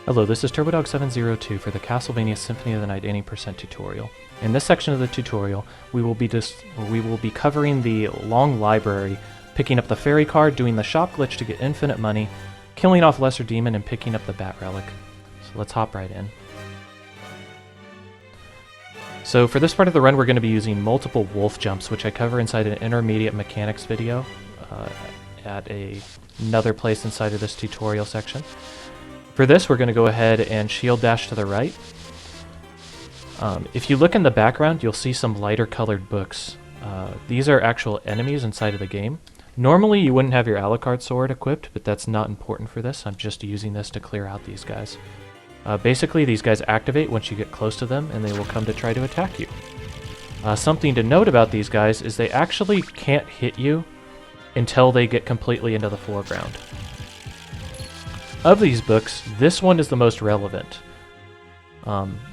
Hello, this is TurboDog702 for the Castlevania Symphony of the Night 80% tutorial. In this section of the tutorial, we will be covering the long library, picking up the fairy card, doing the shop glitch to get infinite money, killing off Lesser Demon, and picking up the Bat Relic. So let's hop right in. So for this part of the run, we're going to be using multiple wolf jumps, which I cover inside an intermediate mechanics video at another place inside of this tutorial section. For this, we're going to go ahead and shield dash to the right. If you look in the background, you'll see some lighter colored books. These are actual enemies inside of the game. Normally, you wouldn't have your Alucard sword equipped, but that's not important for this. I'm just using this to clear out these guys. Basically, these guys activate once you get close to them, and they will come to try to attack you. Something to note about these guys is they actually can't hit you until they get completely into the foreground. Of these books, this one is the most relevant.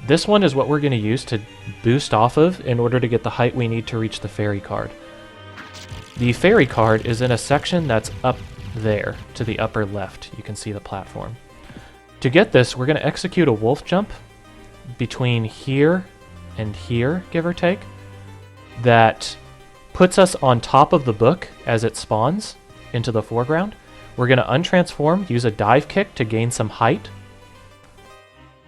This one is what we're going to use to boost off of in order to get the height we need to reach the fairy card. The fairy card is in a section that's up there, to the upper left. You can see the platform. To get this, we're going to execute a wolf jump between here and here, give or take, that puts us on top of the book as it spawns into the foreground. We're going to untransform, use a dive kick to gain some height.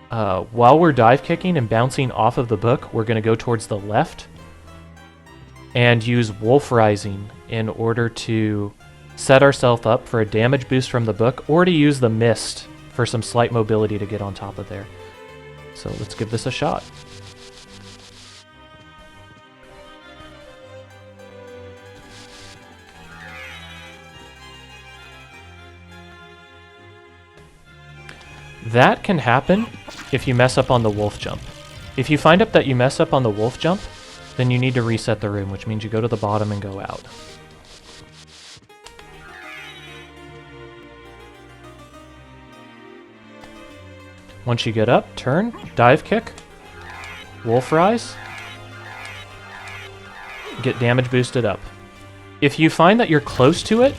While we're dive kicking and bouncing off of the book, we're going to go towards the left and use Wolf Rising in order to set ourselves up for a damage boost from the book, or to use the mist for some slight mobility to get on top of there. So let's give this a shot. That can happen if you mess up on the wolf jump. If you find out that you mess up on the wolf jump, then you need to reset the room, which means you go to the bottom and go out. Once you get up, turn, dive kick, wolf rise, get damage boosted up. If you find that you're close to it,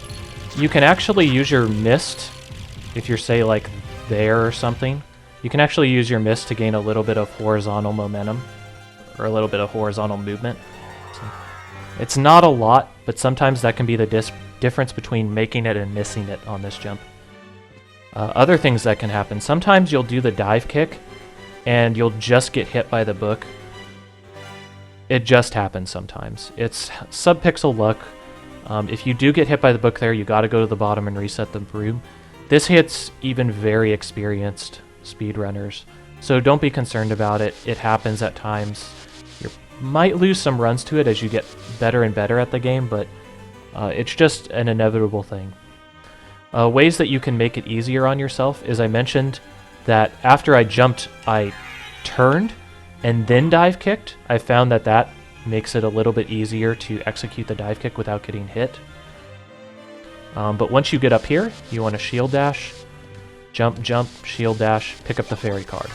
you can actually use your mist, if you're, say, like there or something. You can actually use your mist to gain a little bit of horizontal momentum, or a little bit of horizontal movement. So it's not a lot, but sometimes that can be the difference between making it and missing it on this jump. Other things that can happen, sometimes you'll do the dive kick and you'll just get hit by the book. It just happens sometimes. It's sub-pixel luck. If you do get hit by the book there, you gotta go to the bottom and reset the room. This hits even very experienced speedrunners, so don't be concerned about it. It happens at times. You might lose some runs to it as you get better and better at the game, but it's just an inevitable thing. Ways that you can make it easier on yourself is, I mentioned that after I jumped, I turned and then dive kicked. I found that that makes it a little bit easier to execute the dive kick without getting hit. But once you get up here, you want to shield dash, jump, jump, shield dash, pick up the fairy card.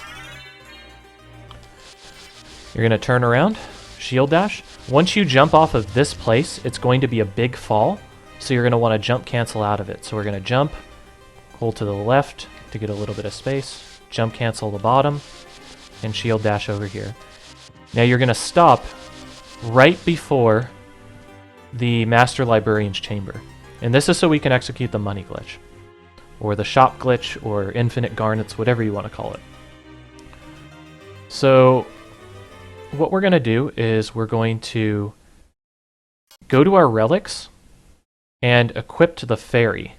You're going to turn around, shield dash. Once you jump off of this place, it's going to be a big fall, so you're going to want to jump cancel out of it. So we're going to jump, hold to the left to get a little bit of space, jump cancel the bottom, and shield dash over here. Now you're going to stop right before the Master Librarian's Chamber. And this is so we can execute the money glitch, or the shop glitch, or infinite garnets, whatever you want to call it. So what we're going to do is we're going to go to our relics and equip the fairy.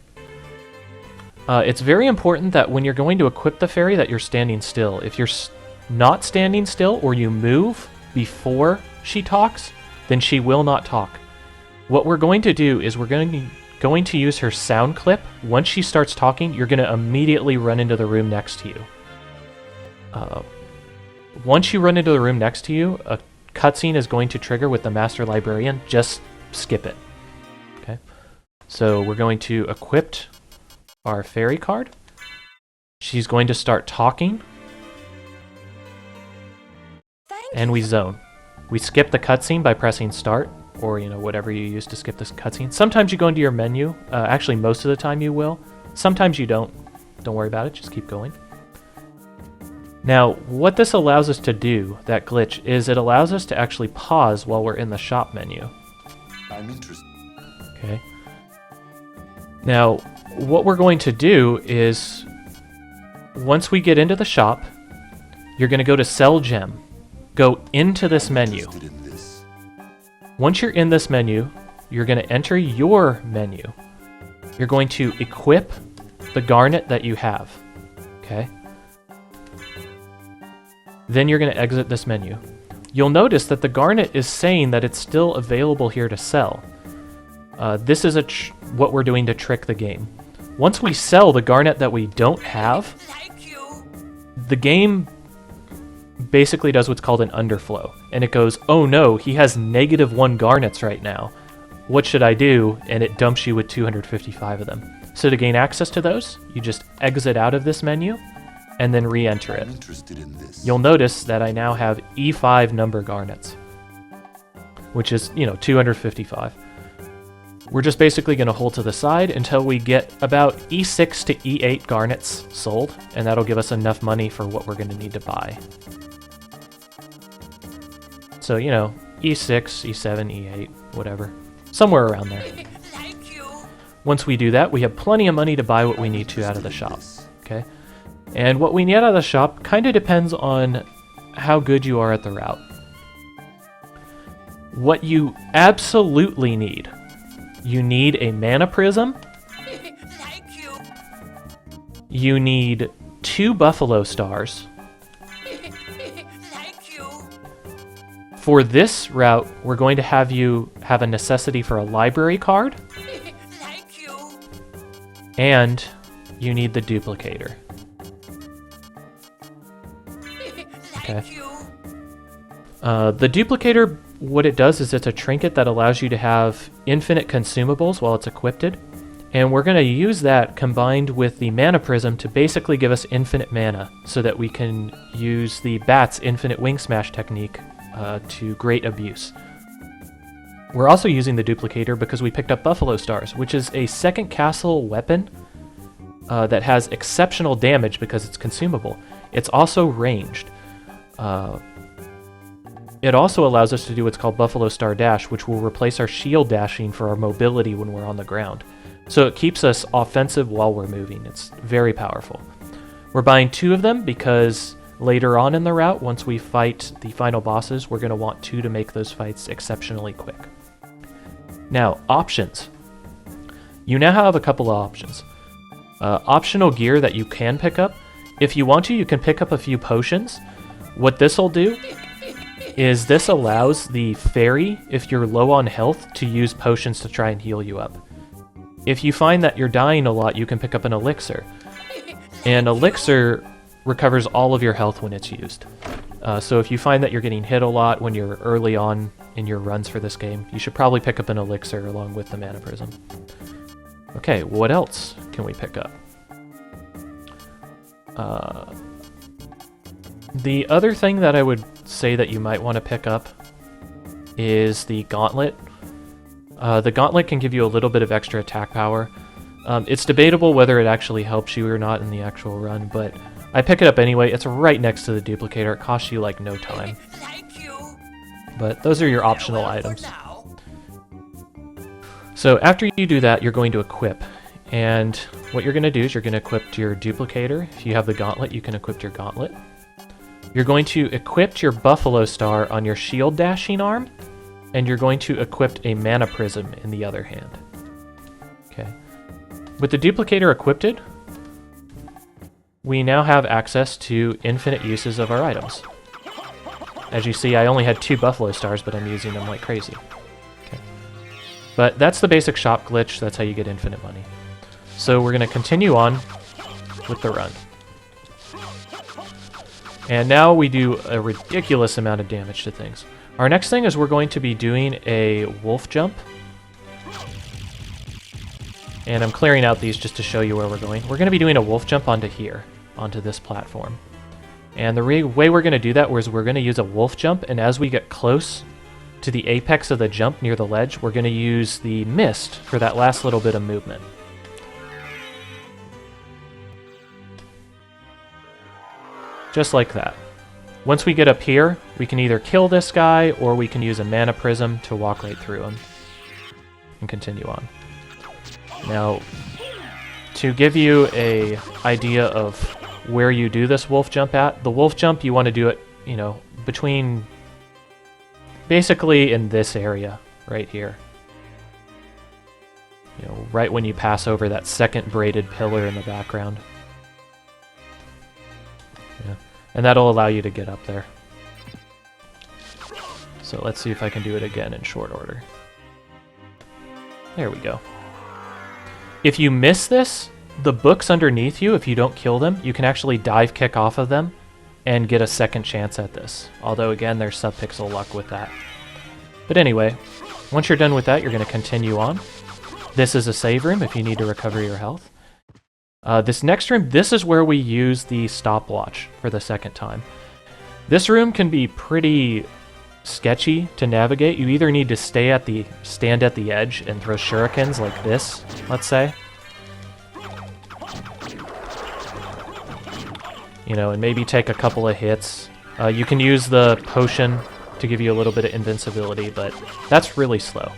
It's very important that when you're going to equip the fairy that you're standing still. If you're not standing still, or you move before she talks, then she will not talk. What we're going to do is we're going to use her sound clip. Once she starts talking, you're going to immediately run into the room next to you. Once you run into the room next to you, a cutscene is going to trigger with the Master Librarian. Just skip it. Okay. So we're going to equip our fairy card. She's going to start talking. And we zone. We skip the cutscene by pressing start, or whatever you use to skip this cutscene. Sometimes you go into your menu. Actually, most of the time you will. Sometimes you don't. Don't worry about it. Just keep going. Now, what this allows us to do, that glitch, is it allows us to actually pause while we're in the shop menu. I'm interested. Okay. Now, what we're going to do is, once we get into the shop, you're going to go to Sell Gem. Go into this menu. In this. Once you're in this menu, you're going to enter your menu. You're going to equip the garnet that you have. Okay? Then you're going to exit this menu. You'll notice that the garnet is saying that it's still available here to sell. This is what we're doing to trick the game. Once we sell the garnet that we don't have, the game basically does what's called an underflow. And it goes, oh no, he has -1 garnets right now. What should I do? And it dumps you with 255 of them. So to gain access to those, you just exit out of this menu and then re-enter it. You'll notice that I now have E5 number garnets, which is, 255. We're just basically going to hold to the side until we get about E6 to E8 garnets sold, and that'll give us enough money for what we're going to need to buy. So, E6, E7, E8, whatever. Somewhere around there. Once we do that, we have plenty of money to buy what we need to out of the shop. Okay? And what we need out of the shop kind of depends on how good you are at the route. What you absolutely need. You need a mana prism. You need 2 buffalo stars. For this route, we're going to have you have a necessity for a library card. And you need the duplicator. Okay. The duplicator, what it does is it's a trinket that allows you to have infinite consumables while it's equipped. And we're going to use that combined with the mana prism to basically give us infinite mana so that we can use the bat's infinite wing smash technique to great abuse. We're also using the duplicator because we picked up Buffalo Stars, which is a second castle weapon that has exceptional damage because it's consumable. It's also ranged. It also allows us to do what's called Buffalo Star Dash, which will replace our shield dashing for our mobility when we're on the ground. So it keeps us offensive while we're moving. It's very powerful. We're buying 2 of them because later on in the route, once we fight the final bosses, we're going to want 2 to make those fights exceptionally quick. Now, options. You now have a couple of options. Optional gear that you can pick up. If you want to, you can pick up a few potions. What this will do is this allows the fairy, if you're low on health, to use potions to try and heal you up. If you find that you're dying a lot, you can pick up an elixir. And elixir recovers all of your health when it's used. So if you find that you're getting hit a lot when you're early on in your runs for this game, you should probably pick up an elixir along with the mana prism. Okay, what else can we pick up? The other thing that I would say that you might want to pick up is the gauntlet. The gauntlet can give you a little bit of extra attack power. It's debatable whether it actually helps you or not in the actual run, but I pick it up anyway. It's right next to the duplicator. It costs you like no time. But those are your optional items. So after you do that, you're going to equip. And what you're going to do is you're going to equip your duplicator. If you have the gauntlet, you can equip your gauntlet. You're going to equip your Buffalo Star on your shield dashing arm, and you're going to equip a mana prism in the other hand. Okay. With the duplicator equipped, we now have access to infinite uses of our items. As you see, I only had 2 Buffalo Stars, but I'm using them like crazy. Okay. But that's the basic shop glitch. That's how you get infinite money. So we're going to continue on with the run. And now we do a ridiculous amount of damage to things. Our next thing is we're going to be doing a wolf jump. And I'm clearing out these just to show you where we're going. We're going to be doing a wolf jump onto here, onto this platform. And the way we're going to do that is we're going to use a wolf jump, and as we get close to the apex of the jump near the ledge, we're going to use the mist for that last little bit of movement. Just like that. Once we get up here, we can either kill this guy or we can use a mana prism to walk right through him and continue on. Now, to give you a idea of where you do this wolf jump at, the wolf jump you want to do it, you know, between basically in this area right here. You know, right when you pass over that second braided pillar in the background. Yeah. And that'll allow you to get up there. So let's see if I can do it again in short order. There we go. If you miss this, the books underneath you, if you don't kill them, you can actually dive kick off of them and get a second chance at this. Although again, there's sub-pixel luck with that. But anyway, once you're done with that, you're going to continue on. This is a save room if you need to recover your health. This next room, this is where we use the stopwatch for the second time. This room can be pretty sketchy to navigate. You either need to stand at the edge and throw shurikens like this, let's say. You know, and maybe take a couple of hits. You can use the potion to give you a little bit of invincibility, but that's really slow.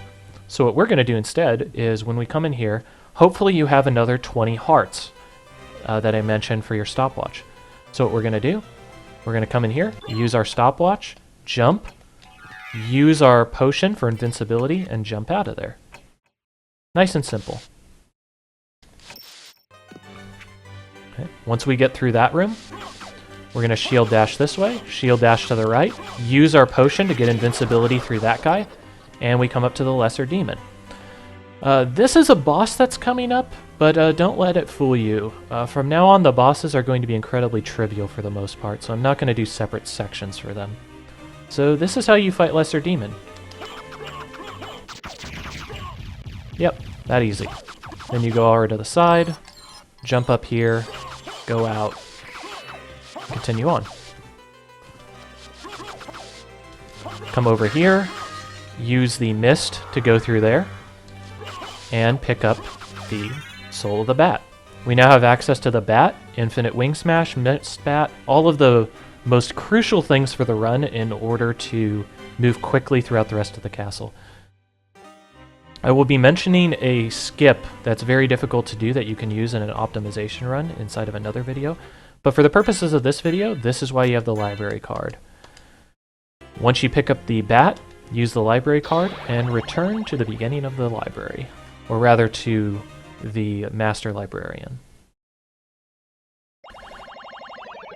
So what we're going to do instead is when we come in here, hopefully you have another 20 hearts that I mentioned for your stopwatch. So what we're going to do, we're going to come in here, use our stopwatch, jump, use our potion for invincibility, and jump out of there. Nice and simple. Okay. Once we get through that room, we're going to shield dash this way, shield dash to the right, use our potion to get invincibility through that guy, and we come up to the lesser demon. This is a boss that's coming up, but don't let it fool you. From now on, the bosses are going to be incredibly trivial for the most part, so I'm not going to do separate sections for them. So this is how you fight lesser demon. Yep, that easy. Then you go over to the side, jump up here, go out, continue on. Come over here, use the mist to go through there, and pick up the soul of the bat. We now have access to the bat, infinite wing smash, mist bat, all of the most crucial things for the run in order to move quickly throughout the rest of the castle. I will be mentioning a skip that's very difficult to do that you can use in an optimization run inside of another video, but for the purposes of this video, this is why you have the library card. Once you pick up the bat, use the library card and return to the beginning of the library, or rather to the master librarian.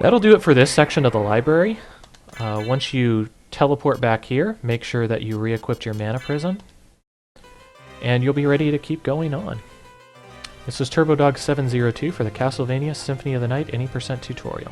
That'll do it for this section of the library. Once you teleport back here, make sure that you re-equipped your mana prism, and you'll be ready to keep going on. This is TurboDog702 for the Castlevania Symphony of the Night Any% tutorial.